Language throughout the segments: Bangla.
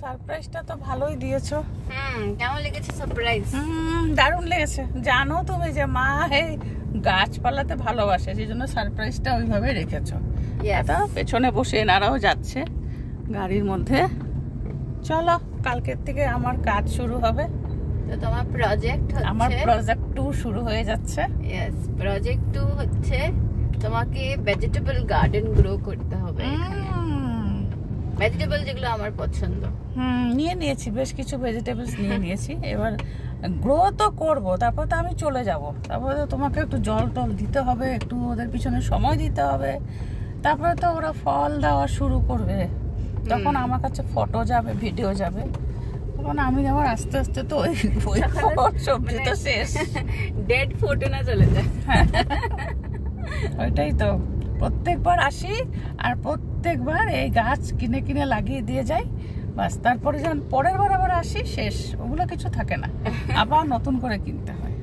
সারপ্রাইজটা তো ভালোই দিয়েছো। কেমন লেগেছে সারপ্রাইজ? দারুণ লেগেছে। জানো তুমি যে মা এই গাছপালাতে ভালোবাসে, সেই জন্য সারপ্রাইজটা ওইভাবে রেখেছো। এটা পেছনে বসে এনারাও যাচ্ছে গাড়ির মধ্যে। চলো, কালকের থেকে আমার কাজ শুরু হবে। তো তোমার প্রজেক্ট হচ্ছে, আমার প্রজেক্ট 2 শুরু হয়ে যাচ্ছে। यस, প্রজেক্ট 2 হচ্ছে তোমাকে ভেজিটেবল গার্ডেন গ্রো করতে হবে এখানে। ভেজিটেবল যেগুলো আমার পছন্দ, নিয়ে নিয়েছি, বেশ কিছু ভেজিটেবলস নিয়ে নিয়েছি। এবার গ্রো তো করবো, তারপর তো আমি চলে যাব। তারপরে তো তোমাকে একটু জল টল দিতে হবে, একটু ওদের পিছনে সময় দিতে হবে। তারপরে তো ওরা ফল দেওয়া শুরু করবে, তখন আমার কাছে ফটো যাবে, ভিডিও যাবে। তখন আমি আবার আস্তে আস্তে তো ওই সবজি তো শেষ, ডেড ফটো না চলে যায়। ওইটাই তো, প্রত্যেকবার আসি আর প্রত্যেকবার এই গাছ কিনে কিনে লাগিয়ে দিয়ে যাই, বাস। তারপরে যখন পরের বার আবার আসি, শেষ, ওগুলো কিছু থাকে না, আবার নতুন করে কিনতে হয়।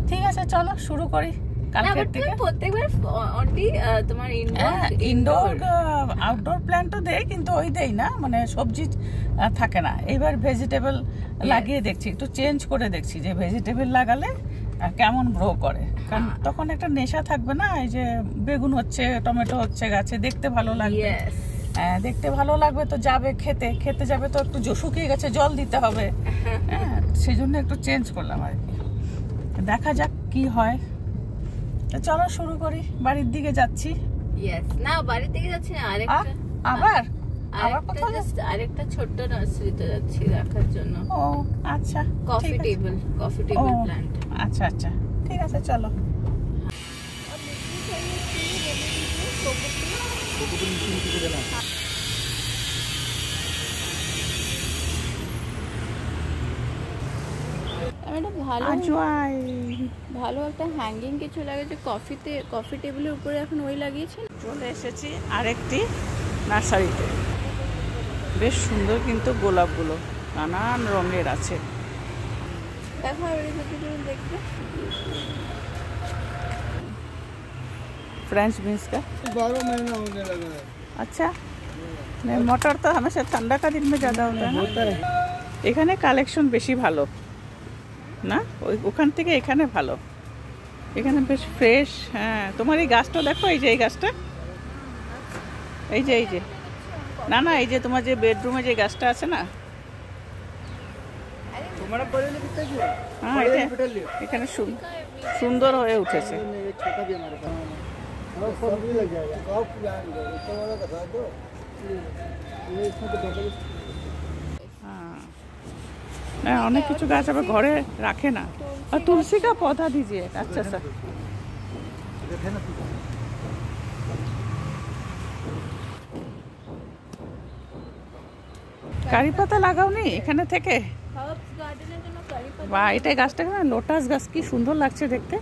ঠিক আছে, চলো শুরু করি কালকের থেকে। প্রত্যেকবার অনলি তোমার ইনডোর আউটডোর প্ল্যান্টও দেয়, কিন্তু ওই দেই না, মানে সবজি থাকে না। এবার ভেজিটেবল লাগিয়ে দেখছি, একটু চেঞ্জ করে দেখছি যে ভেজিটেবল লাগালে কেমন গ্রো করে। কারণ তখন একটা নেশা থাকবে না, এই যে বেগুন হচ্ছে, টমেটো হচ্ছে গাছে, দেখতে ভালো লাগবে। দেখতে ভালো লাগবে তো যাবে খেতে, খেতে যাবে তো একটু শুকিয়ে গেছে, জল দিতে হবে। সেই জন্য একটু চেঞ্জ করলাম আর কি। দেখা যাক কি হয়। চলো শুরু করি, বাড়ির দিকে যাচ্ছি। না, বাড়ির দিকে যাচ্ছি না, আরেকটা ছোট্ট নার্সারিতে যাচ্ছি দেখার জন্য। ও আচ্ছা, কফি টেবিল প্ল্যান্ট। আচ্ছা আচ্ছা, ঠিক আছে, চলো। ভালো একটা হ্যাঙ্গিং কিছু লাগেছে কফি টেবিলের উপরে, এখন ওই লাগিয়েছি। চলে এসেছি আরেকটি নার্সারিতে, বেশ সুন্দর কিন্তু গোলাপগুলো নানান রঙের আছে। দেখো দেখবে, फ्रेंच बीन्स का 12 महीना होने लगा है। अच्छा, नहीं मटर तो हमेशा ठंडा का दिन में ज़्यादा होता है। এখানে কালেকশন বেশি ভালো না, ওখান থেকে এখানে ভালো। এখানে বেশ ফ্রেশ। হ্যাঁ, তোমার এই গাছটা দেখো, এই যে এই গাছটা, এই যে না না, এই যে তোমার যে বেডরুমে যে গাছটা আছে না, হ্যাঁ, এখানে সুন্দর হয়ে উঠেছে। হ্যাঁ, অনেক কিছু গাছ আবার ঘরে রাখে না। আর তুলসী কা পৌধা দিজিয়ে। আচ্ছা স্যার, কারি পাতা লাগাওনি এখানে থেকে? বা এটাই গাছটা, লোটাস গাছ, কি সুন্দর লাগছে দেখতে।